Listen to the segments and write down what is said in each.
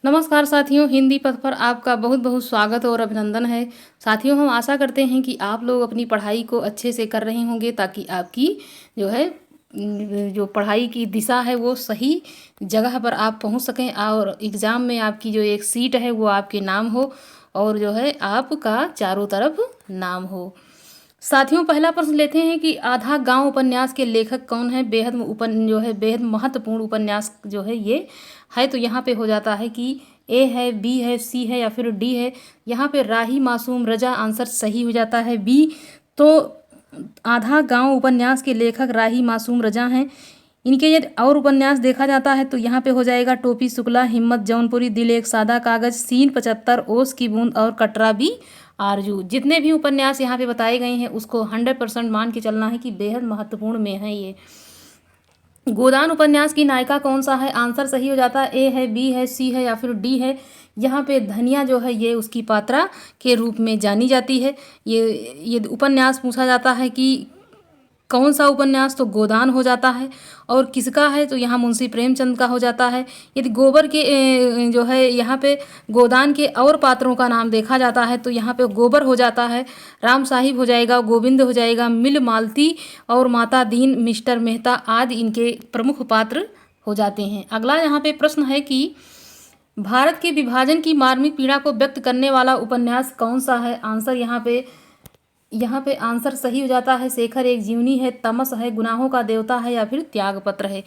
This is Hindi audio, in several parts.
नमस्कार साथियों, हिंदी पथ पर आपका बहुत बहुत स्वागत और अभिनंदन है। साथियों, हम आशा करते हैं कि आप लोग अपनी पढ़ाई को अच्छे से कर रहे होंगे ताकि आपकी जो है जो पढ़ाई की दिशा है वो सही जगह पर आप पहुंच सकें और एग्ज़ाम में आपकी जो एक सीट है वो आपके नाम हो और जो है आपका चारों तरफ नाम हो। साथियों, पहला प्रश्न लेते हैं कि आधा गांव उपन्यास के लेखक कौन है। बेहद महत्वपूर्ण उपन्यास जो है ये है। तो यहाँ पे हो जाता है कि ए है, बी है, सी है या फिर डी है। यहाँ पे राही मासूम रजा आंसर सही हो जाता है बी। तो आधा गांव उपन्यास के लेखक राही मासूम रजा हैं। इनके यदि और उपन्यास देखा जाता है तो यहाँ पे हो जाएगा टोपी शुक्ला, हिम्मत जौनपुरी, दिल एक सादा कागज, सीन 75, ओस की बूंद और कटरा भी आरजू। जितने भी उपन्यास यहाँ पे बताए गए हैं उसको 100% मान के चलना है कि बेहद महत्वपूर्ण में है ये। गोदान उपन्यास की नायिका कौन सा है। आंसर सही हो जाता है ए है, बी है, सी है या फिर डी है। यहाँ पे धनिया जो है ये उसकी पात्रा के रूप में जानी जाती है। ये उपन्यास पूछा जाता है कि कौन सा उपन्यास, तो गोदान हो जाता है। और किसका है, तो यहाँ मुंशी प्रेमचंद का हो जाता है। यदि गोबर के जो है यहाँ पे गोदान के और पात्रों का नाम देखा जाता है तो यहाँ पे गोबर हो जाता है, राम साहिब हो जाएगा, गोविंद हो जाएगा, मिल मालती और माता दीन, मिस्टर मेहता आदि इनके प्रमुख पात्र हो जाते हैं। अगला यहाँ पे प्रश्न है कि भारत के विभाजन की मार्मिक पीड़ा को व्यक्त करने वाला उपन्यास कौन सा है। आंसर यहाँ पे आंसर सही हो जाता है शेखर एक जीवनी है, तमस है, गुनाहों का देवता है या फिर त्यागपत्र है।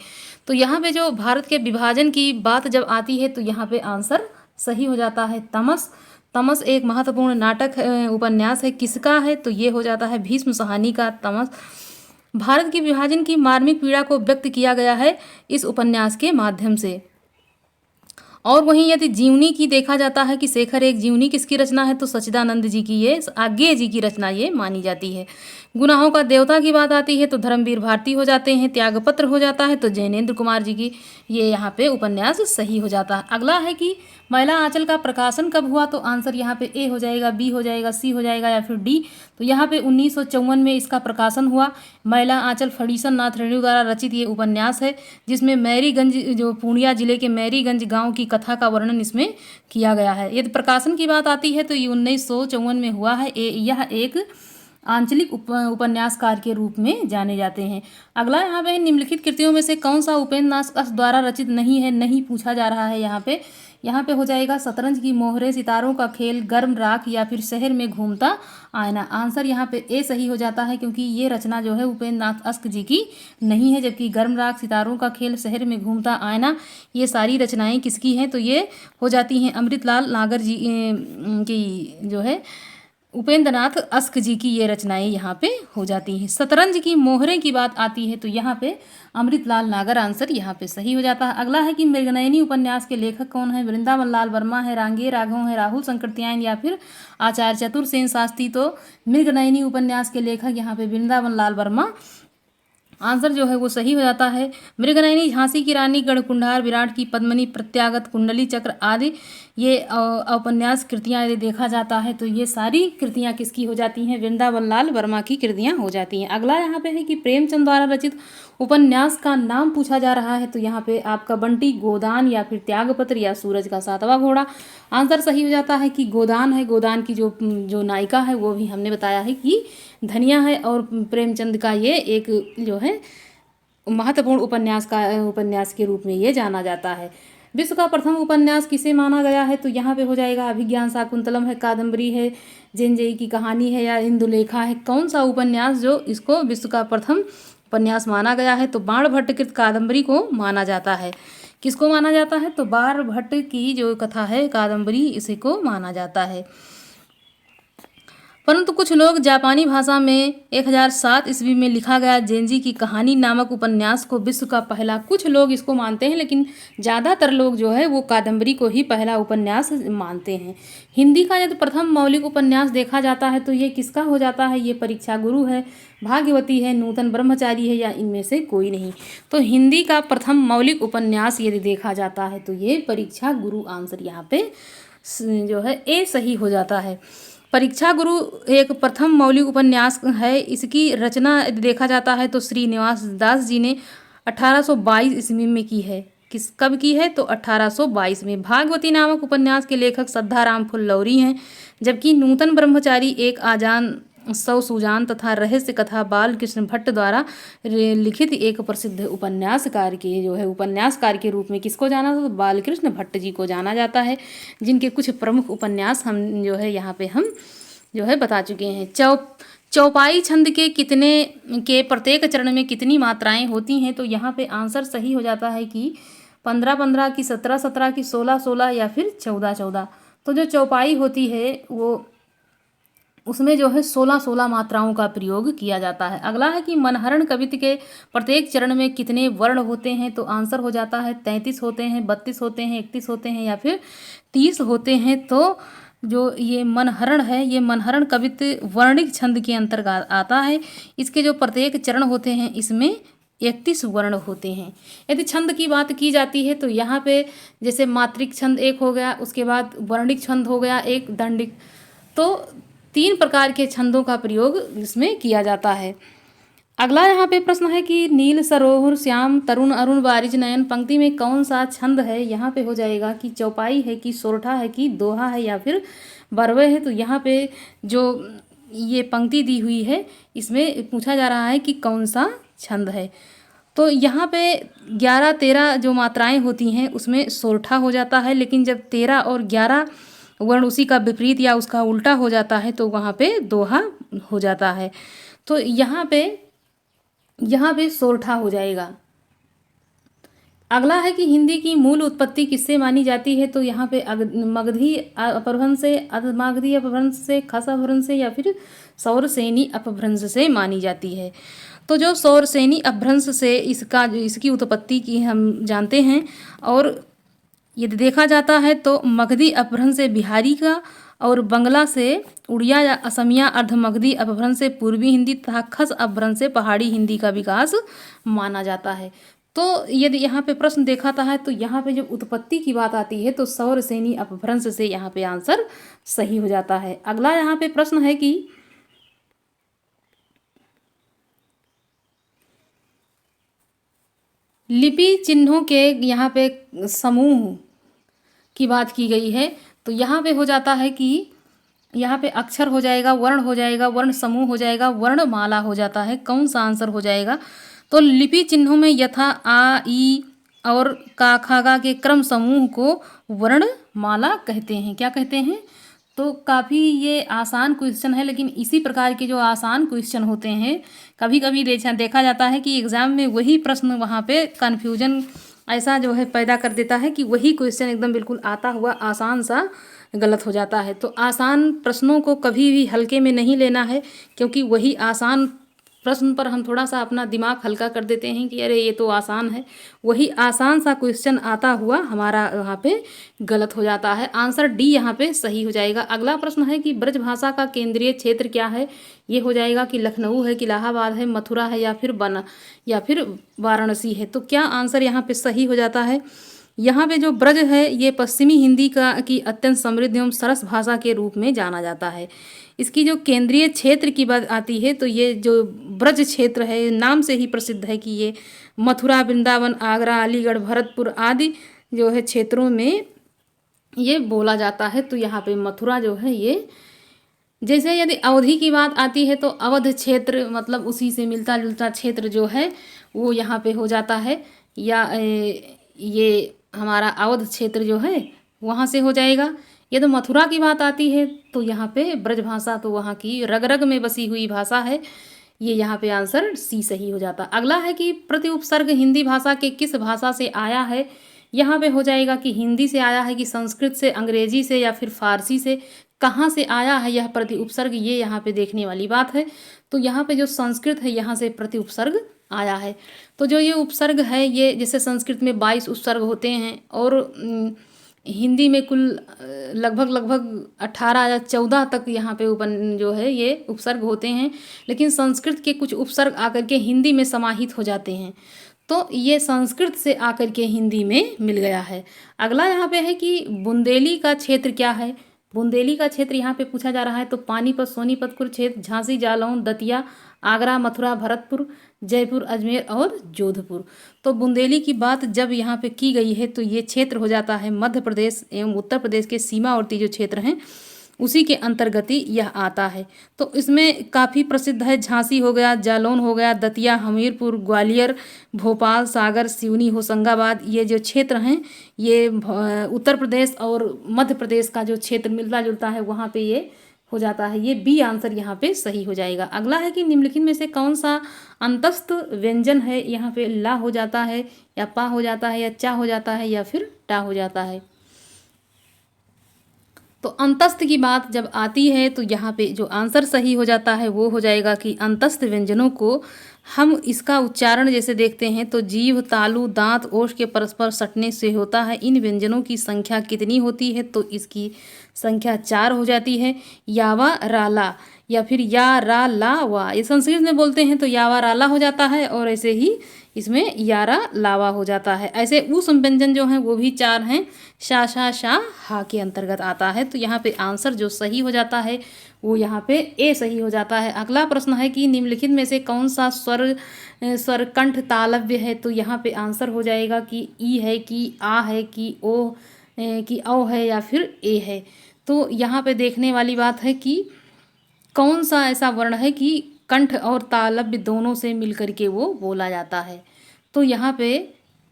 तो यहाँ पे जो भारत के विभाजन की बात जब आती है तो यहाँ पे आंसर सही हो जाता है तमस। तमस एक महत्वपूर्ण नाटक उपन्यास है। किसका है, तो ये हो जाता है भीष्म साहनी का तमस। भारत के विभाजन की मार्मिक पीड़ा को व्यक्त किया गया है इस उपन्यास के माध्यम से। और वहीं यदि जीवनी की देखा जाता है कि शेखर एक जीवनी किसकी रचना है, तो सच्चिदानंद जी की, ये आगे जी की रचना ये मानी जाती है। गुनाहों का देवता की बात आती है तो धर्मवीर भारती हो जाते हैं। त्यागपत्र हो जाता है तो जैनेन्द्र कुमार जी की, ये यहाँ पे उपन्यास सही हो जाता है। अगला है कि मैला आंचल का प्रकाशन कब हुआ, तो आंसर यहाँ पे ए हो जाएगा, बी हो जाएगा, सी हो जाएगा या फिर डी। तो यहाँ पे 1954 में इसका प्रकाशन हुआ। मैला आंचल फणीसन नाथ रेणु द्वारा रचित ये उपन्यास है जिसमें मैरीगंज, जो पूर्णिया जिले के मैरीगंज गांव की कथा का वर्णन इसमें किया गया है। यदि प्रकाशन की बात आती है तो ये 1954 में हुआ है। यह एक आंचलिक उपन्यासकार के रूप में जाने जाते हैं। अगला यहाँ पे निम्नलिखित कृतियों में से कौन सा उपेंद्र नाथ द्वारा रचित नहीं है, नहीं पूछा जा रहा है। यहाँ पे हो जाएगा शतरंज की मोहरे, सितारों का खेल, गर्म राख या फिर शहर में घूमता आईना। आंसर यहाँ पे ए सही हो जाता है क्योंकि ये रचना जो है उपेंद्र नाथ अश्क जी की नहीं है, जबकि गर्म राख, सितारों का खेल, शहर में घूमता आईना ये सारी रचनाएं किसकी हैं, तो ये हो जाती हैं अमृतलाल नागर जी की, जो है उपेंद्र नाथ अश्क जी की ये रचनाएं यहाँ पे हो जाती हैं। शतरंज की मोहरे की बात आती है तो यहाँ पे अमृतलाल नागर आंसर यहाँ पे सही हो जाता है। अगला है कि मृगनयनी उपन्यास के लेखक कौन है। वृंदावन लाल वर्मा है, रांगे राघव है, राहुल शंकरत्यायन या फिर आचार्य चतुर्सेन शास्त्री। तो मृगनयनी उपन्यास के लेखक यहाँ पे वृंदावन लाल वर्मा आंसर जो है वो सही हो जाता है। मृगनयनी, झांसी की रानी, गढ़कुंडार, विराट की पद्मिनी, प्रत्यागत, कुंडली चक्र आदि ये उपन्यास कृतियाँ यदि देखा जाता है तो ये सारी कृतियाँ किसकी हो जाती हैं, वृंदावन लाल वर्मा की कृतियाँ हो जाती हैं। अगला यहाँ पे है कि प्रेमचंद द्वारा रचित उपन्यास का नाम पूछा जा रहा है तो यहाँ पे आपका बंटी, गोदान या फिर त्यागपत्र या सूरज का सातवां घोड़ा। आंसर सही हो जाता है कि गोदान है। गोदान की जो नायिका है वो भी हमने बताया है कि धनिया है और प्रेमचंद का ये एक जो है महत्वपूर्ण उपन्यास के रूप में ये जाना जाता है। विश्व का प्रथम उपन्यास किसे माना गया है, तो यहाँ पे हो जाएगा अभिज्ञान शाकुंतलम है, कादम्बरी है, जैनजयी की कहानी है या इंदुलेखा है। कौन सा उपन्यास जो इसको विश्व का प्रथम उपन्यास माना गया है, तो बाणभट्ट कृत कादम्बरी को माना जाता है। किसको माना जाता है, तो बाणभट्ट की जो कथा है कादम्बरी, इसी को माना जाता है। परंतु कुछ लोग जापानी भाषा में 1007 ईस्वी में लिखा गया जेंजी की कहानी नामक उपन्यास को विश्व का पहला, कुछ लोग इसको मानते हैं लेकिन ज़्यादातर लोग जो है वो कादम्बरी को ही पहला उपन्यास मानते हैं। हिंदी का यदि प्रथम मौलिक उपन्यास देखा जाता है तो ये किसका हो जाता है, ये परीक्षा गुरु है, भाग्यवती है, नूतन ब्रह्मचारी है या इनमें से कोई नहीं। तो हिंदी का प्रथम मौलिक उपन्यास यदि देखा जाता है तो ये परीक्षा गुरु आंसर यहाँ पे जो है ए सही हो जाता है। परीक्षा गुरु एक प्रथम मौलिक उपन्यास है। इसकी रचना देखा जाता है तो श्रीनिवास दास जी ने 1822 ईस्वी में की है। कब की है, तो 1822 में। भागवती नामक उपन्यास के लेखक सद्धाराम फुल्लौरी हैं, जबकि नूतन ब्रह्मचारी एक आजान सौ सुजान तथा रहस्य कथा बाल कृष्ण भट्ट द्वारा लिखित एक प्रसिद्ध उपन्यासकार के जो है उपन्यासकार के रूप में किसको जाना, तो बाल कृष्ण भट्ट जी को जाना जाता है, जिनके कुछ प्रमुख उपन्यास हम जो है यहाँ पे हम जो है बता चुके हैं। चौपाई छंद के कितने के प्रत्येक चरण में कितनी मात्राएं होती हैं, तो यहाँ पे आंसर सही हो जाता है कि 15-15 की, 17-17 की, 16-16 या फिर 14-14। तो जो चौपाई होती है वो उसमें जो है 16-16 मात्राओं का प्रयोग किया जाता है। अगला है कि मनहरण कवित्त के प्रत्येक चरण में कितने वर्ण होते हैं, तो आंसर हो जाता है 33 होते हैं, 32 होते हैं, 31 होते हैं या फिर 30 होते हैं। तो जो ये मनहरण है, ये मनहरण कवित्त वर्णिक छंद के अंतर्गत आता है। इसके जो प्रत्येक चरण होते हैं इसमें 31 वर्ण होते हैं। यदि छंद की बात की जाती है तो यहाँ पे जैसे मात्रिक छंद एक हो गया, उसके बाद वर्णिक छंद हो गया एक, दंडिक, तो 3 प्रकार के छंदों का प्रयोग इसमें किया जाता है। अगला यहाँ पे प्रश्न है कि नील सरोवर श्याम तरुण अरुण बारिज नयन पंक्ति में कौन सा छंद है। यहाँ पे हो जाएगा कि चौपाई है कि सोरठा है कि दोहा है या फिर बरवे है। तो यहाँ पे जो ये पंक्ति दी हुई है इसमें पूछा जा रहा है कि कौन सा छंद है। तो यहाँ पे 11-13 जो मात्राएं होती हैं उसमें सोरठा हो जाता है, लेकिन जब 13 और 11 वर्ण उसी का विपरीत या उसका उल्टा हो जाता है तो वहाँ पे दोहा हो जाता है। तो यहाँ पे सोरठा हो जाएगा। अगला है कि हिंदी की मूल उत्पत्ति किससे मानी जाती है, तो यहाँ पे मगधी अपभ्रंश से, अधमागधी अपभ्रंश से, खस अपभ्रंश से या फिर सौरसेनी अपभ्रंश से मानी जाती है। तो जो सौरसेनी अपभ्रंश से इसकी उत्पत्ति की हम जानते हैं, और यदि देखा जाता है तो मगधी अपभ्रंश से बिहारी का, और बंगला से उड़िया या असमिया अर्धमगधी अपभ्रंश से पूर्वी हिंदी तथा खस अपभ्रंश से पहाड़ी हिंदी का विकास माना जाता है। तो यदि यहाँ पे प्रश्न देखाता है तो यहाँ पे जब उत्पत्ति की बात आती है तो सौरसेनी अपभ्रंश से यहाँ पे आंसर सही हो जाता है। अगला यहाँ पे प्रश्न है कि लिपि चिन्हों के यहाँ पे समूह की बात की गई है। तो यहाँ पे हो जाता है कि यहाँ पे अक्षर हो जाएगा, वर्ण हो जाएगा, वर्ण समूह हो जाएगा, वर्णमाला हो जाता है। कौन सा आंसर हो जाएगा, तो लिपि चिन्हों में यथा आ, ई और का, खा, गा के क्रम समूह को वर्णमाला कहते हैं। क्या कहते हैं, तो काफ़ी ये आसान क्वेश्चन है, लेकिन इसी प्रकार के जो आसान क्वेश्चन होते हैं कभी कभी देखा जाता है कि एग्ज़ाम में वही प्रश्न वहाँ पे कन्फ्यूजन ऐसा जो है पैदा कर देता है कि वही क्वेश्चन एकदम बिल्कुल आता हुआ आसान सा गलत हो जाता है। तो आसान प्रश्नों को कभी भी हल्के में नहीं लेना है, क्योंकि वही आसान प्रश्न पर हम थोड़ा सा अपना दिमाग हल्का कर देते हैं कि अरे ये तो आसान है, वही आसान सा क्वेश्चन आता हुआ हमारा वहाँ पे गलत हो जाता है। आंसर डी यहाँ पे सही हो जाएगा। अगला प्रश्न है कि ब्रजभाषा का केंद्रीय क्षेत्र क्या है। ये हो जाएगा कि लखनऊ है, कि इलाहाबाद है, मथुरा है या फिर वाराणसी है। तो क्या आंसर यहाँ पे सही हो जाता है। यहाँ पे जो ब्रज है ये पश्चिमी हिंदी की अत्यंत समृद्ध एवं सरस भाषा के रूप में जाना जाता है। इसकी जो केंद्रीय क्षेत्र की बात आती है तो ये जो ब्रज क्षेत्र है नाम से ही प्रसिद्ध है कि ये मथुरा, वृंदावन, आगरा, अलीगढ़, भरतपुर आदि जो है क्षेत्रों में ये बोला जाता है। तो यहाँ पे मथुरा जो है ये, जैसे यदि अवधि की बात आती है तो अवध क्षेत्र मतलब उसी से मिलता जुलता क्षेत्र जो है वो यहाँ पे हो जाता है, या ये हमारा अवध क्षेत्र जो है वहाँ से हो जाएगा। यदि मथुरा की बात आती है तो यहाँ पे ब्रजभाषा तो वहाँ की रग रग में बसी हुई भाषा है। ये यहाँ पे आंसर सी सही हो जाता। अगला है कि प्रति उपसर्ग हिंदी भाषा के किस भाषा से आया है। यहाँ पे हो जाएगा कि हिंदी से आया है, कि संस्कृत से, अंग्रेजी से या फिर फारसी से। कहाँ से आया है यह प्रति उपसर्ग, ये यहाँ पे देखने वाली बात है। तो यहाँ पे जो संस्कृत है यहाँ से प्रति उपसर्ग आया है। तो जो ये उपसर्ग है ये जैसे संस्कृत में 22 उपसर्ग होते हैं और हिंदी में कुल लगभग 18 या 14 तक यहाँ पे जो है ये उपसर्ग होते हैं, लेकिन संस्कृत के कुछ उपसर्ग आकर के हिंदी में समाहित हो जाते हैं। तो ये संस्कृत से आकर के हिंदी में मिल गया है। अगला यहाँ पे है कि बुंदेली का क्षेत्र क्या है। बुंदेली का क्षेत्र यहाँ पे पूछा जा रहा है तो पानीपत, सोनीपत, कुरुक्षेत्र, झांसी, जालौन, दतिया आगरा, मथुरा, भरतपुर, जयपुर, अजमेर और जोधपुर। तो बुंदेली की बात जब यहाँ पे की गई है तो ये क्षेत्र हो जाता है मध्य प्रदेश एवं उत्तर प्रदेश के सीमावर्ती जो क्षेत्र हैं उसी के अंतर्गत ही यह आता है। तो इसमें काफ़ी प्रसिद्ध है झांसी हो गया, जालौन हो गया, दतिया, हमीरपुर, ग्वालियर, भोपाल, सागर, सिवनी, होशंगाबाद, ये जो क्षेत्र हैं ये उत्तर प्रदेश और मध्य प्रदेश का जो क्षेत्र मिलता जुलता है वहाँ पे ये हो जाता है। ये बी आंसर यहाँ पे सही हो जाएगा। अगला है कि निम्नलिखित में से कौन सा अंतस्थ व्यंजन है, यहाँ पे ला हो जाता है या पा हो जाता है या चा हो जाता है या फिर टा हो जाता है। तो अंतस्थ की बात जब आती है तो यहाँ पे जो आंसर सही हो जाता है वो हो जाएगा कि अंतस्थ व्यंजनों को हम इसका उच्चारण जैसे देखते हैं तो जीभ, तालु, दांत, ओष्ठ के परस्पर सटने से होता है। इन व्यंजनों की संख्या कितनी होती है तो इसकी संख्या 4 हो जाती है। यावा राला या फिर या रा ला वा, ये संस्कृत में बोलते हैं तो यावा राला हो जाता है और ऐसे ही इसमें यारा लावा हो जाता है। ऐसे उस व्यंजन जो हैं वो भी 4 हैं। शा शा शा हा के अंतर्गत आता है। तो यहाँ पे आंसर जो सही हो जाता है वो यहाँ पे ए सही हो जाता है। अगला प्रश्न है कि निम्नलिखित में से कौन सा स्वरकंठ तालव्य है तो यहाँ पे आंसर हो जाएगा कि ई है कि आ है कि ओ कि औ है या फिर ए है। तो यहाँ पे देखने वाली बात है कि कौन सा ऐसा वर्ण है कि कंठ और तालव्य दोनों से मिलकर के वो बोला जाता है। तो यहाँ पे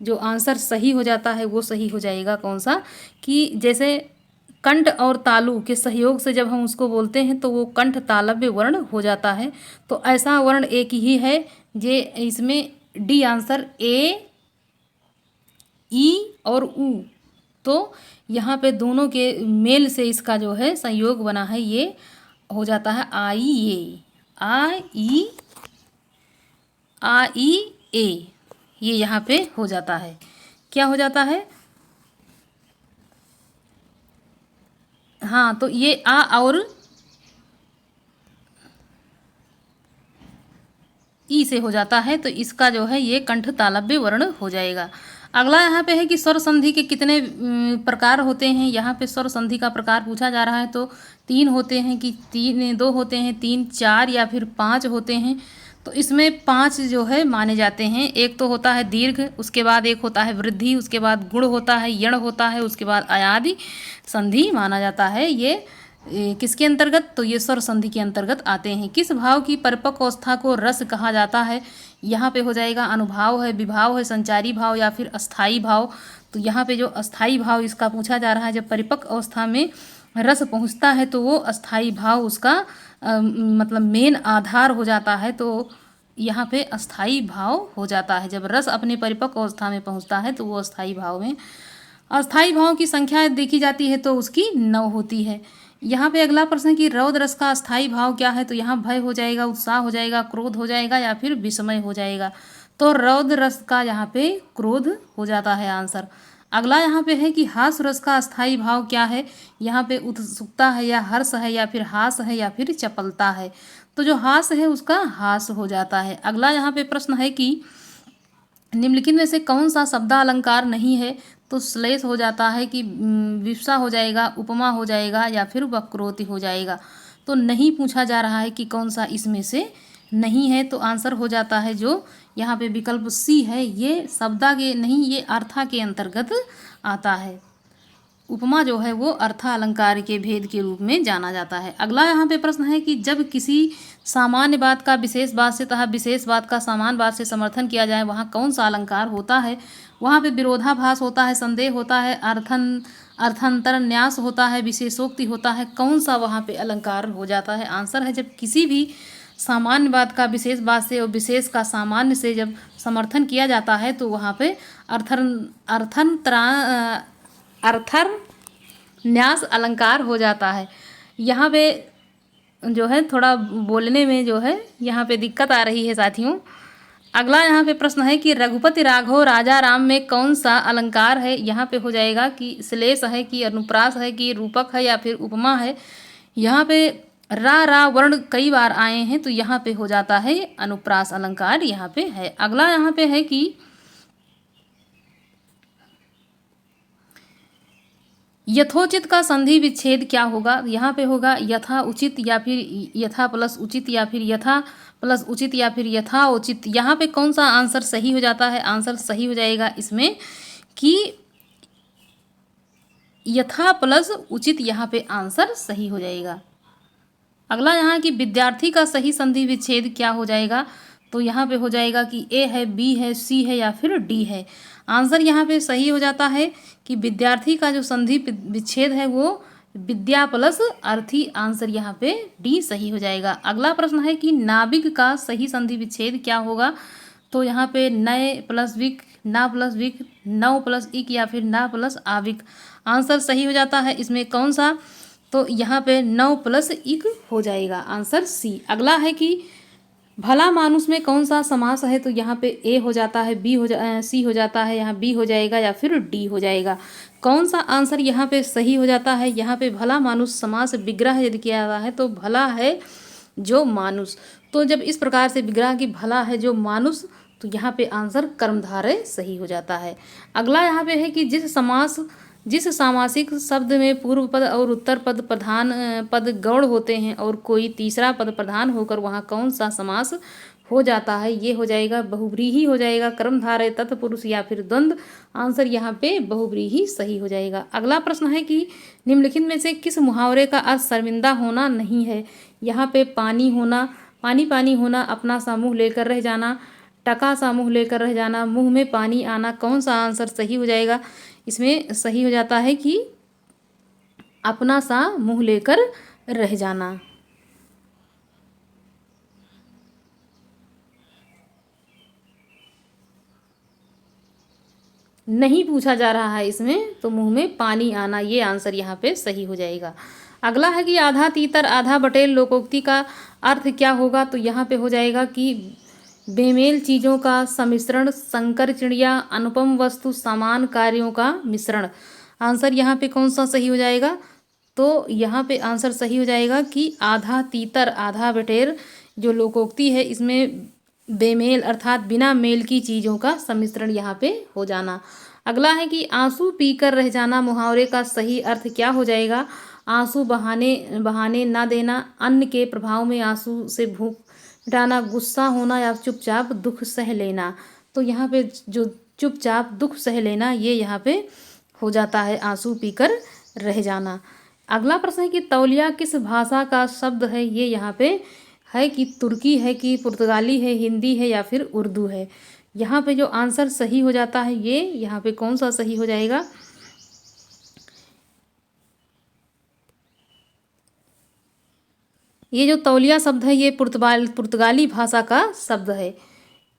जो आंसर सही हो जाता है वो सही हो जाएगा कौन सा कि जैसे कंठ और तालु के सहयोग से जब हम उसको बोलते हैं तो वो कंठ तालव्य वर्ण हो जाता है। तो ऐसा वर्ण एक ही है जे इसमें डी आंसर ए, ई और ऊ। तो यहाँ पे दोनों के मेल से इसका जो है संयोग बना है ये हो जाता है आई ए, आई ए, ये यहाँ पे हो जाता है। क्या हो जाता है? हाँ, तो ये आ और ई से हो जाता है तो इसका जो है ये कंठ तालव्य वर्ण हो जाएगा। अगला यहाँ पे है कि स्वर संधि के कितने प्रकार होते हैं। यहाँ पे स्वर संधि का प्रकार पूछा जा रहा है तो 3 होते हैं कि 2 होते हैं, 3, 4 या फिर 5 होते हैं। तो इसमें 5 जो है माने जाते हैं। एक तो होता है दीर्घ, उसके बाद एक होता है वृद्धि, उसके बाद गुण होता है, यण होता है, उसके बाद अयादि संधि माना जाता है। ये किसके अंतर्गत? तो ये स्वर संधि के अंतर्गत आते हैं। किस भाव की परिपक्व अवस्था को रस कहा जाता है? यहाँ पे हो जाएगा अनुभाव है, विभाव है, संचारी भाव या फिर अस्थाई भाव। तो यहाँ पे जो अस्थाई भाव इसका पूछा जा रहा है, जब परिपक्व अवस्था में रस पहुँचता है तो वो अस्थाई भाव उसका मतलब मेन आधार हो जाता है। तो यहाँ पे अस्थाई भाव हो जाता है। जब रस अपने परिपक्व अवस्था में पहुँचता है तो वो अस्थाई भाव में, अस्थाई भाव की संख्या देखी जाती है तो उसकी 9 होती है। यहाँ पे अगला प्रश्न कि रौद्र रस का अस्थाई भाव क्या है? तो यहाँ भय हो जाएगा, उत्साह हो जाएगा, क्रोध हो जाएगा या फिर विस्मय हो जाएगा। तो रौद्र रस का यहाँ पे क्रोध हो जाता है आंसर। अगला यहाँ पे है कि हास रस का अस्थाई भाव क्या है? यहाँ पे उत्सुकता है या हर्ष है या फिर हास है या फिर चपलता है। तो जो हास है उसका हास हो जाता है। अगला यहाँ पे प्रश्न है कि निम्नलिखित में से कौन सा शब्दालंकार नहीं है? तो श्लेष हो जाता है कि विवसा हो जाएगा, उपमा हो जाएगा या फिर वक्रोक्ति हो जाएगा। तो नहीं पूछा जा रहा है कि कौन सा इसमें से नहीं है। तो आंसर हो जाता है जो यहाँ पे विकल्प सी है, ये शब्दा के नहीं, ये अर्था के अंतर्गत आता है। उपमा जो है वो अर्थालंकार के भेद के रूप में जाना जाता है। अगला यहाँ पे प्रश्न है कि जब किसी सामान्य बात का विशेष बात से तथा विशेष बात का सामान्य बात से समर्थन किया जाए वहाँ कौन सा अलंकार होता है? वहाँ पे विरोधाभास होता है, संदेह होता है, अर्थांतर न्यास होता है, विशेषोक्ति होता है। कौन सा वहाँ पे अलंकार हो जाता है? आंसर है जब किसी भी सामान्य बात का विशेष बात से और विशेष का सामान्य से जब समर्थन किया जाता है तो वहाँ पे अर्थर न्यास अलंकार हो जाता है। यहाँ पे जो है थोड़ा बोलने में जो है यहाँ पे दिक्कत आ रही है साथियों। अगला यहाँ पे प्रश्न है कि रघुपति राघव राजा राम में कौन सा अलंकार है? यहाँ पे हो जाएगा कि श्लेष है कि अनुप्रास है कि रूपक है या फिर उपमा है। यहाँ पे रा वर्ण कई बार आए हैं तो यहाँ पे हो जाता है अनुप्रास अलंकार यहाँ पे है। अगला यहाँ पे है कि यथोचित का संधि विच्छेद क्या होगा? यहाँ पे होगा यथा उचित या फिर यथा प्लस उचित या फिर यथा प्लस उचित या फिर यथा उचित। यहाँ पे कौन सा आंसर सही हो जाता है? आंसर सही हो जाएगा इसमें कि यथा प्लस उचित, यहाँ पे आंसर सही हो जाएगा। अगला यहाँ कि विद्यार्थी का सही संधि विच्छेद क्या हो जाएगा? तो यहाँ पे हो जाएगा कि ए है, बी है, सी है या फिर डी है। आंसर यहाँ पे सही हो जाता है कि विद्यार्थी का जो संधि विच्छेद है वो विद्या प्लस अर्थी। आंसर यहाँ पे डी सही हो जाएगा। अगला प्रश्न है कि नाविक का सही संधि विच्छेद क्या होगा? तो यहाँ पे नए प्लस विक, ना प्लस विक, नौ प्लस इक या फिर ना प्लस आविक। आंसर सही हो जाता है इसमें कौन सा? तो यहाँ पे 9 प्लस इक हो जाएगा। Answer C. अगला है कि भला मानुस में कौन सा समास है? तो यहाँ पे ए हो जाता है, सी हो जाता है, यहाँ बी हो जाएगा या फिर डी हो जाएगा। कौन सा आंसर यहाँ पे सही हो जाता है? यहाँ पे भला मानुस समास विग्रह यदि किया हुआ है तो भला है जो मानुस। तो जब इस प्रकार से विग्रह की भला है जो मानुस, तो यहाँ पे आंसर कर्मधारय सही हो जाता है। अगला यहाँ पे है कि जिस सामासिक शब्द में पूर्व पद और उत्तर पद प्रधान पद गौण होते हैं और कोई तीसरा पद प्रधान होकर वहाँ कौन सा समास हो जाता है? ये हो जाएगा बहुव्रीहि हो जाएगा, कर्मधारय, तत्पुरुष या फिर द्वंद्व। आंसर यहाँ पे बहुव्रीहि सही हो जाएगा। अगला प्रश्न है कि निम्नलिखित में से किस मुहावरे का अर्थ शर्मिंदा होना नहीं है? यहाँ पे पानी होना, पानी पानी होना, अपना सा मुँह लेकर रह जाना, टका सा मुँह लेकर रह जाना, मुँह में पानी आना। कौन सा आंसर सही हो जाएगा? इसमें सही हो जाता है कि अपना सा मुँह लेकर रह जाना। नहीं पूछा जा रहा है इसमें, तो मुंह में पानी आना, ये आंसर यहाँ पे सही हो जाएगा। अगला है कि आधा तीतर आधा बटेल लोकोक्ति का अर्थ क्या होगा? तो यहाँ पे हो जाएगा कि बेमेल चीज़ों का सम्मिश्रण, संकर चिड़िया, अनुपम वस्तु, समान कार्यों का मिश्रण। आंसर यहाँ पे कौन सा सही हो जाएगा? तो यहाँ पे आंसर सही हो जाएगा कि आधा तीतर आधा बटेर जो लोकोक्ति है इसमें बेमेल अर्थात बिना मेल की चीज़ों का सम्मिश्रण यहाँ पे हो जाना। अगला है कि आंसू पीकर रह जाना मुहावरे का सही अर्थ क्या हो जाएगा? आंसू बहाने ना देना, अन्न के प्रभाव में आंसू से भूख मिटाना, गुस्सा होना या चुपचाप दुख सह लेना। तो यहाँ पे जो चुपचाप दुख सह लेना ये यहाँ पे हो जाता है आंसू पीकर रह जाना। अगला प्रश्न है कि तौलिया किस भाषा का शब्द है? ये यहाँ पे है कि तुर्की है कि पुर्तगाली है, हिंदी है या फिर उर्दू है। यहाँ पे जो आंसर सही हो जाता है ये यहाँ पे कौन सा सही हो जाएगा? ये जो तौलिया शब्द है ये पुर्तगाली भाषा का शब्द है।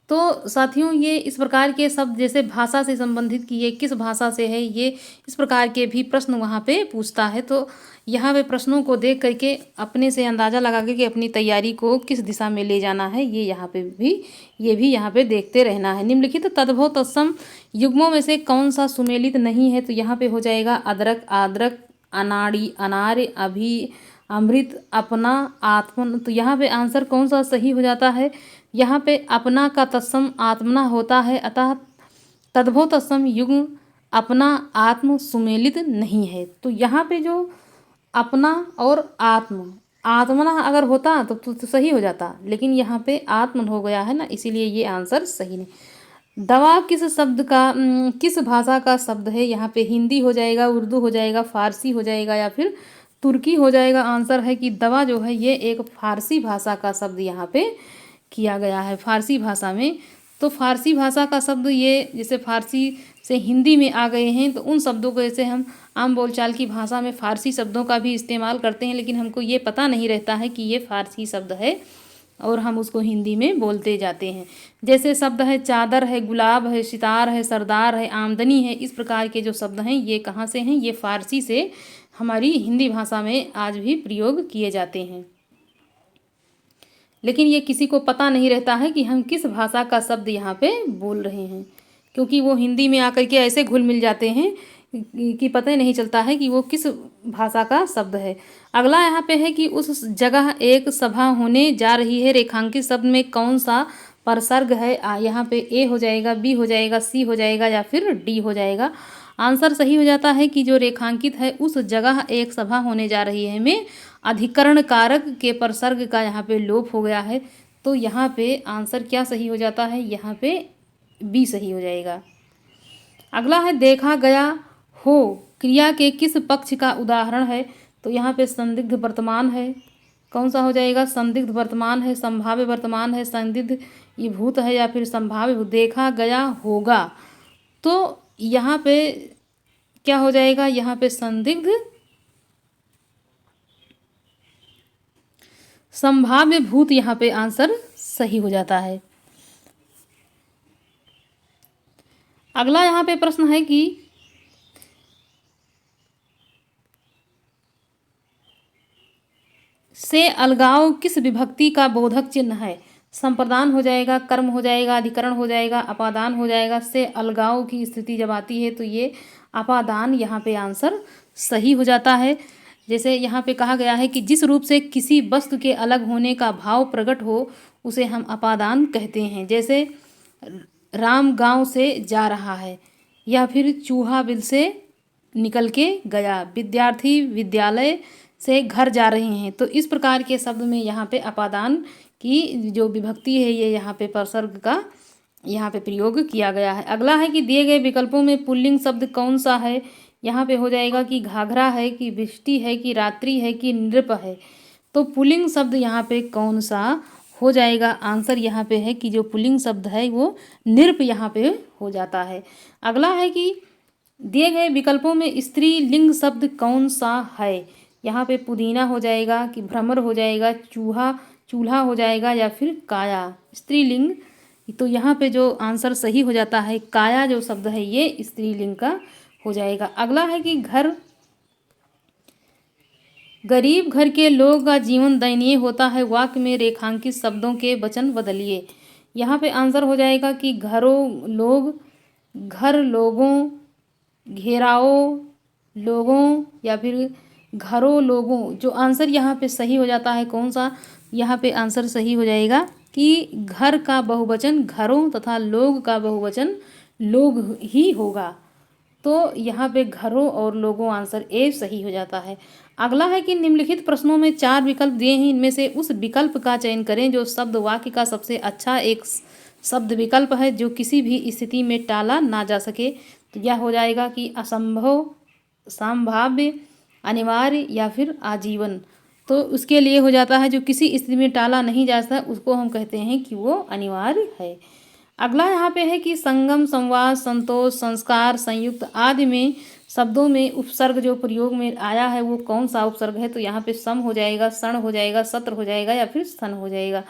तो साथियों ये इस प्रकार के शब्द जैसे भाषा से संबंधित कि ये किस भाषा से है, ये इस प्रकार के भी प्रश्न वहाँ पे पूछता है। तो यहाँ पे प्रश्नों को देख करके अपने से अंदाज़ा लगा के कि अपनी तैयारी को किस दिशा में ले जाना है ये यहाँ पे भी यहाँ पे देखते रहना है। निम्नलिखित तद्भव तत्सम युग्मों में से कौन सा सुमेलित नहीं है? तो यहाँ पे हो जाएगा अदरक, आद्रक, अनाड़ी, अनार, अभी, अमृत, अपना, आत्मन। तो यहाँ पे आंसर कौन सा सही हो जाता है? यहाँ पे अपना का तत्सम आत्मना होता है, अतः तद्भव तत्सम युग्म अपना आत्म सुमेलित नहीं है। तो यहाँ पे जो अपना और आत्मना अगर होता तो सही हो जाता, लेकिन यहाँ पे आत्मन हो गया है ना, इसीलिए ये आंसर सही नहीं। दवा किस शब्द का किस भाषा का शब्द है? यहाँ पे हिंदी हो जाएगा, उर्दू हो जाएगा, फारसी हो जाएगा या फिर तुर्की हो जाएगा। आंसर है कि दवा जो है ये एक फारसी भाषा का शब्द यहाँ पे किया गया है, फारसी भाषा में। तो फारसी भाषा का शब्द ये जैसे फारसी से हिंदी में आ गए हैं, तो उन शब्दों को जैसे हम आम बोलचाल की भाषा में फारसी शब्दों का भी इस्तेमाल करते हैं, लेकिन हमको ये पता नहीं रहता है कि ये फारसी शब्द है और हम उसको हिंदी में बोलते जाते हैं। जैसे शब्द है चादर है, गुलाब है, सितार है, सरदार है, आमदनी है, इस प्रकार के जो शब्द हैं ये कहाँ से हैं? ये फारसी से हमारी हिंदी भाषा में आज भी प्रयोग किए जाते हैं, लेकिन ये किसी को पता नहीं रहता है कि हम किस भाषा का शब्द यहाँ पे बोल रहे हैं, क्योंकि वो हिंदी में आकर के ऐसे घुल मिल जाते हैं कि पता ही नहीं चलता है कि वो किस भाषा का शब्द है। अगला यहाँ पे है कि उस जगह एक सभा होने जा रही है, रेखांकित शब्द में कौन सा परसर्ग है? यहाँ पे ए हो जाएगा, बी हो जाएगा, सी हो जाएगा या फिर डी हो जाएगा। आंसर सही हो जाता है कि जो रेखांकित है उस जगह एक सभा होने जा रही है में अधिकरण कारक के परसर्ग का यहाँ पे लोप हो गया है। तो यहाँ पे आंसर क्या सही हो जाता है, यहाँ पे बी सही हो जाएगा। अगला है देखा गया हो क्रिया के किस पक्ष का उदाहरण है। तो यहाँ पे संदिग्ध वर्तमान है, कौन सा हो जाएगा, संदिग्ध वर्तमान है, संभाव्य वर्तमान है, संदिग्ध ये भूत है या फिर संभाव्य भूत। देखा गया होगा तो यहाँ पे क्या हो जाएगा, यहाँ पे संदिग्ध संभाव्य भूत यहाँ पे आंसर सही हो जाता है। अगला यहाँ पे प्रश्न है कि से अलगाव किस विभक्ति का बोधक चिन्ह है। संप्रदान हो जाएगा, कर्म हो जाएगा, अधिकरण हो जाएगा, अपादान हो जाएगा। से अलगाव की स्थिति जब आती है तो ये अपादान यहाँ पे आंसर सही हो जाता है। जैसे यहाँ पे कहा गया है कि जिस रूप से किसी वस्तु के अलग होने का भाव प्रकट हो उसे हम अपादान कहते हैं। जैसे राम गांव से जा रहा है, या फिर चूहा बिल से निकल के गया, विद्यार्थी विद्यालय से घर जा रहे हैं। तो इस प्रकार के शब्द में यहाँ पे अपादान की जो विभक्ति है ये यहाँ पे परसर्ग का यहाँ पे प्रयोग किया गया है। अगला है कि दिए गए विकल्पों में पुल्लिंग शब्द कौन सा है। यहाँ पे हो जाएगा कि घाघरा है, कि वृष्टि है, कि रात्रि है, कि नृप है। तो पुल्लिंग शब्द यहाँ पे कौन सा हो जाएगा, आंसर यहाँ पे है कि जो पुल्लिंग शब्द है वो नृप यहाँ पे हो जाता है। अगला है कि दिए गए विकल्पों में स्त्रीलिंग शब्द कौन सा है। यहाँ पे पुदीना हो जाएगा, कि भ्रमर हो जाएगा, चूल्हा हो जाएगा, या फिर काया। स्त्रीलिंग तो यहाँ पे जो आंसर सही हो जाता है काया जो शब्द है ये स्त्रीलिंग का हो जाएगा। अगला है कि गरीब घर के लोग का जीवन दयनीय होता है, वाक्य में रेखांकित शब्दों के वचन बदलिए। यहाँ पे आंसर हो जाएगा कि घरों लोग, घर लोगों, घेराओ लोगों, या फिर घरों लोगों। जो आंसर यहाँ पे सही हो जाता है कौन सा, यहाँ पे आंसर सही हो जाएगा कि घर का बहुवचन घरों तथा लोग का बहुवचन लोग ही होगा। तो यहाँ पे घरों और लोगों आंसर ए सही हो जाता है। अगला है कि निम्नलिखित प्रश्नों में 4 विकल्प दिए हैं, इनमें से उस विकल्प का चयन करें जो शब्द वाक्य का सबसे अच्छा एक शब्द विकल्प है जो किसी भी स्थिति में टाला ना जा सके। तो यह हो जाएगा कि असंभव, संभाव्य, अनिवार्य, या फिर आजीवन। तो उसके लिए हो जाता है जो किसी स्थिति में टाला नहीं जा सकता उसको हम कहते हैं कि वो अनिवार्य है। अगला यहाँ पे है कि संगम, संवाद, संतोष, संस्कार, संयुक्त आदि में शब्दों में उपसर्ग जो प्रयोग में आया है वो कौन सा उपसर्ग है। तो यहाँ पे सम हो जाएगा, सण हो जाएगा, सत्र हो जाएगा, या फिर सन हो जाएगा।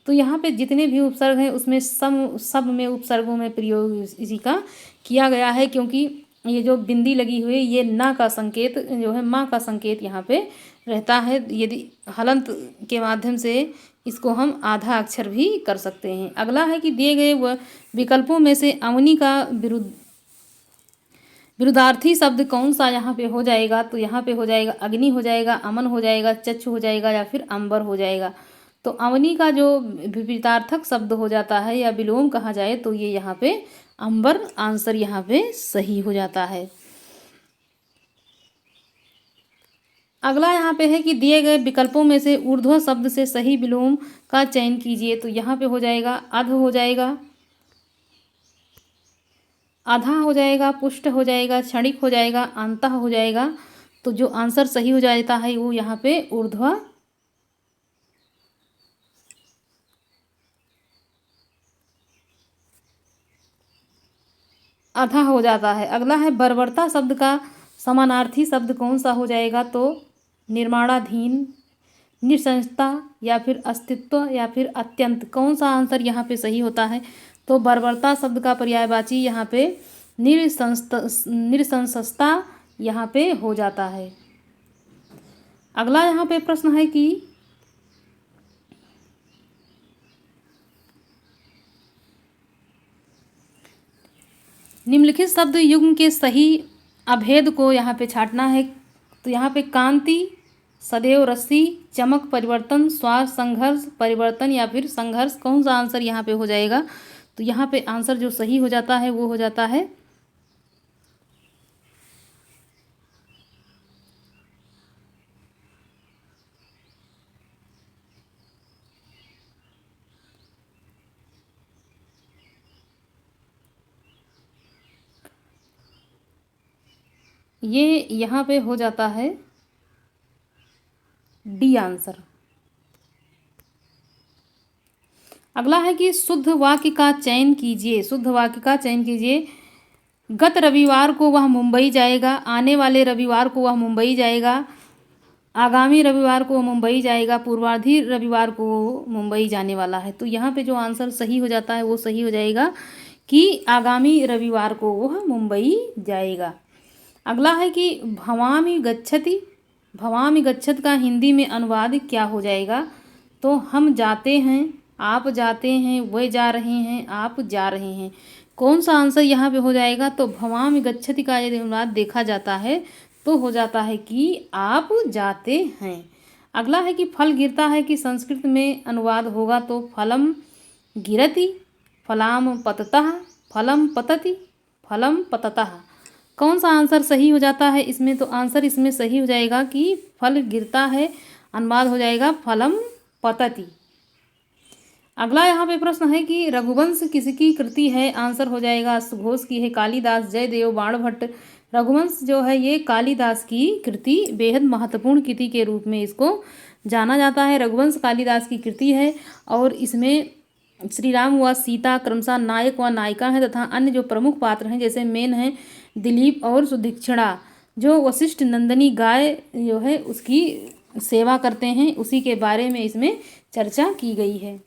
तो यहाँ पे जितने भी उपसर्ग हैं उसमें सब में उपसर्गों में प्रयोग इसी का किया गया है, क्योंकि ये जो बिंदी लगी हुई है ये ना का संकेत जो है माँ का संकेत यहाँ पे रहता है। यदि हलंत के माध्यम से इसको हम आधा अक्षर भी कर सकते हैं। अगला है कि दिए गए विकल्पों में से अवनी का विरुद्धार्थी शब्द कौन सा यहाँ पे हो जाएगा। तो यहाँ पे हो जाएगा अग्नि हो जाएगा, अमन हो जाएगा, चक्षु हो जाएगा, या फिर अंबर हो जाएगा। तो अवनी का जो विपरीतार्थक शब्द हो जाता है या विलोम कहा जाए तो ये यहाँ पे अंबर आंसर यहाँ पे सही हो जाता है। अगला यहाँ पे है कि दिए गए विकल्पों में से ऊर्ध्व शब्द से सही विलोम का चयन कीजिए। तो यहाँ पे हो जाएगा अध हो जाएगा, आधा हो जाएगा, पुष्ट हो जाएगा, क्षणिक हो जाएगा, अंतः हो जाएगा। तो जो आंसर सही हो जाता है वो यहाँ पे ऊर्ध्व आधा हो जाता है। अगला है बर्बरता शब्द का समानार्थी शब्द कौन सा हो जाएगा। तो निर्माणाधीन, निरंसता, या फिर अस्तित्व, या फिर अत्यंत। कौन सा आंसर यहाँ पे सही होता है। तो बर्बरता शब्द का पर्यायवाची यहाँ पे निरसंसता यहाँ पे हो जाता है। अगला यहाँ पे प्रश्न है कि निम्नलिखित शब्द युग्म के सही अभेद को यहाँ पे छांटना है। तो यहाँ पे कांति, सदैव, रस्सी, चमक, परिवर्तन, स्वाद, संघर्ष, परिवर्तन, या फिर संघर्ष। कौन सा आंसर यहाँ पे हो जाएगा। तो यहाँ पे आंसर जो सही हो जाता है वो हो जाता है ये यहाँ पे हो जाता है डी आंसर। अगला है कि शुद्ध वाक्य का चयन कीजिए। शुद्ध वाक्य का चयन कीजिए। गत रविवार को वह मुंबई जाएगा, आने वाले रविवार को वह मुंबई जाएगा, आगामी रविवार को मुंबई जाएगा, पूर्वार्धी रविवार को मुंबई जाने वाला है। तो यहाँ पे जो आंसर सही हो जाता है वो सही हो जाएगा कि आगामी रविवार को वह मुंबई जाएगा। अगला है कि भवामि गच्छति। भवामि गच्छत का हिंदी में अनुवाद क्या हो जाएगा? तो हम जाते हैं, आप जाते हैं, वे जा रहे हैं, आप जा रहे हैं। कौन सा आंसर यहाँ पे हो जाएगा? तो भवामि गच्छति का यदि अनुवाद देखा जाता है तो हो जाता है कि आप जाते हैं। अगला है कि फल गिरता है कि संस्कृत में अनुवाद होगा तो फलम गिरति, फलाम पततः, फलम पतति, फलम पततः। कौन सा आंसर सही हो जाता है इसमें? तो आंसर इसमें सही हो जाएगा कि फल गिरता है, अनुवाद हो जाएगा फलम पतति। अगला यहाँ पे प्रश्न है कि रघुवंश किसकी कृति है? आंसर हो जाएगा सुघोष की है, कालिदास, जयदेव, बाणभट्ट। रघुवंश जो है ये कालिदास की कृति, बेहद महत्वपूर्ण कृति के रूप में इसको जाना जाता है। रघुवंश कालिदास की कृति है और इसमें श्री राम व सीता क्रमशः नायक व नायिका हैं तथा अन्य जो प्रमुख पात्र हैं जैसे मेन हैं दिलीप और सुदीक्षिणा, जो वशिष्ठ नंदनी गाय जो है उसकी सेवा करते हैं, उसी के बारे में इसमें चर्चा की गई है।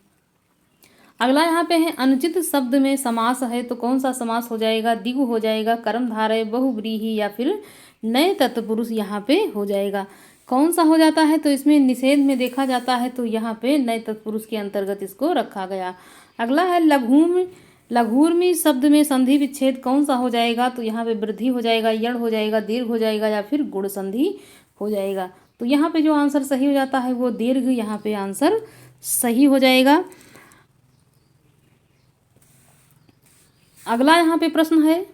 अगला यहाँ पे है अनुचित शब्द में समास है तो कौन सा समास हो जाएगा? द्विगु हो जाएगा, कर्मधारय, बहुव्रीहि या फिर नए तत्पुरुष यहाँ पे हो जाएगा। कौन सा हो जाता है? तो इसमें निषेध में देखा जाता है तो यहाँ पे नए तत्पुरुष के अंतर्गत इसको रखा गया। अगला है लघुम। लघुर्मी शब्द में संधि विच्छेद कौन सा हो जाएगा? तो यहाँ पे वृद्धि हो जाएगा, यण हो जाएगा, दीर्घ हो जाएगा या फिर गुण संधि हो जाएगा। तो यहाँ पे जो आंसर सही हो जाता है वो दीर्घ यहाँ पे आंसर सही हो जाएगा। अगला यहाँ पे प्रश्न है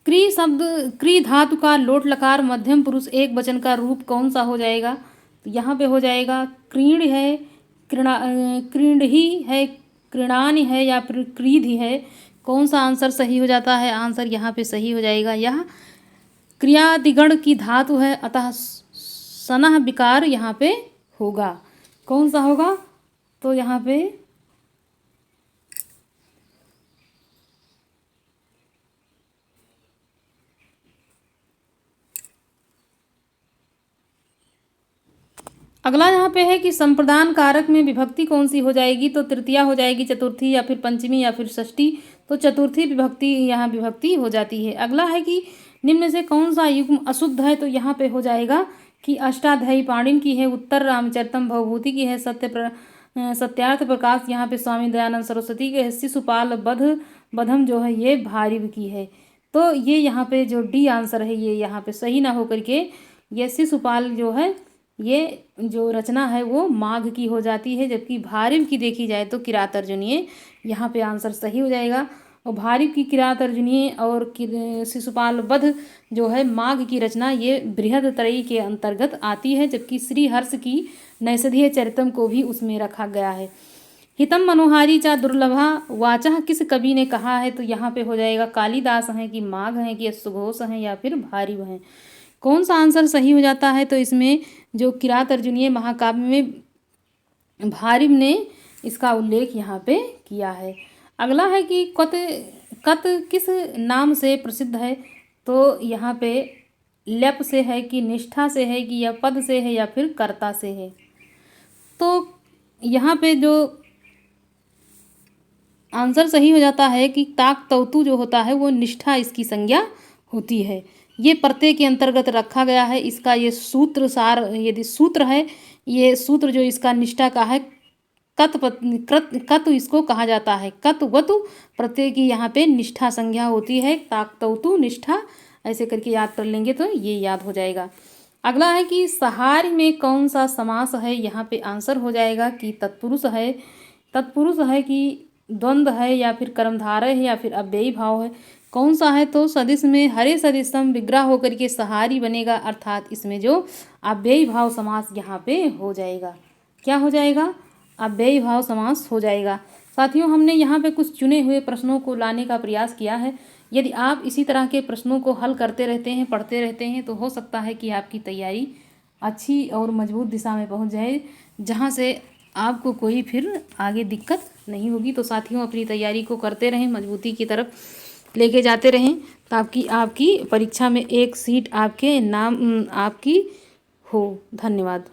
क्री शब्द, क्री धातु का लोट लकार मध्यम पुरुष एक वचन का रूप कौन सा हो जाएगा? तो यहाँ पे हो जाएगा क्रीण है, क्रीणही है, कृणानि है या फिर क्रीधि है। कौन सा आंसर सही हो जाता है? आंसर यहाँ पे सही हो जाएगा। यह क्रियादिगण की धातु है अतः सनह विकार यहाँ पे होगा। कौन सा होगा? तो यहाँ पे अगला यहाँ पे है कि संप्रदान कारक में विभक्ति कौन सी हो जाएगी? तो तृतीया हो जाएगी, चतुर्थी या फिर पंचमी या फिर षष्ठी। तो चतुर्थी विभक्ति यहाँ विभक्ति हो जाती है। अगला है कि निम्न में से कौन सा युग्म अशुद्ध है? तो यहाँ पे हो जाएगा कि अष्टाध्यायी पाणिनि की है, उत्तर रामचरितम भवभूति की है, सत्यार्थ प्रकाश यहाँ पे स्वामी दयानंद सरस्वती के है, शिशुपाल बधम जो है ये भारिव की है। तो ये यहाँ पे जो डी आंसर है ये यहाँ पे सही ना होकर के ये शिशुपाल जो है ये जो रचना है वो माघ की हो जाती है, जबकि भारिव की देखी जाए तो किरात अर्जुनीय यहाँ पे आंसर सही हो जाएगा। और भारिव की किरात अर्जुनीय और शिशुपाल वध जो है माघ की रचना ये बृहदत्रयी के अंतर्गत आती है, जबकि श्री हर्ष की नैषधीय चरितम को भी उसमें रखा गया है। हितम मनोहारी चा दुर्लभा वाचा किस कवि ने कहा है? तो यहाँ पे हो जाएगा कालिदास हैं कि माघ हैं कि सुघोष हैं या फिर भारिव हैं। कौन सा आंसर सही हो जाता है? तो इसमें जो किरात अर्जुनीय महाकाव्य में भारिव ने इसका उल्लेख यहाँ पे किया है। अगला है कि कत किस नाम से प्रसिद्ध है? तो यहाँ पे लप से है कि निष्ठा से है कि या पद से है या फिर कर्ता से है। तो यहाँ पे जो आंसर सही हो जाता है कि ताक तौतु जो होता है वो निष्ठा इसकी संज्ञा होती है। ये प्रत्यय के अंतर्गत रखा गया है। इसका ये सूत्र सार यदि सूत्र है, ये सूत्र जो इसका निष्ठा का है कत इसको कहा जाता है। कत वतु प्रत्यय की यहाँ पे निष्ठा संज्ञा होती है। ताक तौतु निष्ठा ऐसे करके याद कर लेंगे तो ये याद हो जाएगा। अगला है कि सहार्य में कौन सा समास है? यहाँ पे आंसर हो जाएगा कि तत्पुरुष है। तत्पुरुष है कि द्वंद्व है या फिर कर्मधारय है या फिर अव्ययी भाव है। कौन सा है? तो सदिश में हरे सदिशम विग्रह होकर के सहारी बनेगा, अर्थात इसमें जो अव्ययी भाव समास यहाँ पे हो जाएगा। क्या हो जाएगा? अव्ययी भाव समास हो जाएगा। साथियों, हमने यहाँ पे कुछ चुने हुए प्रश्नों को लाने का प्रयास किया है। यदि आप इसी तरह के प्रश्नों को हल करते रहते हैं, पढ़ते रहते हैं, तो हो सकता है कि आपकी तैयारी अच्छी और मजबूत दिशा में पहुँच जाए, जहाँ से आपको कोई फिर आगे दिक्कत नहीं होगी। तो साथियों, अपनी तैयारी को करते रहें, मजबूती की तरफ लेके जाते रहें, ताकि आपकी परीक्षा में एक सीट आपके नाम आपकी हो। धन्यवाद।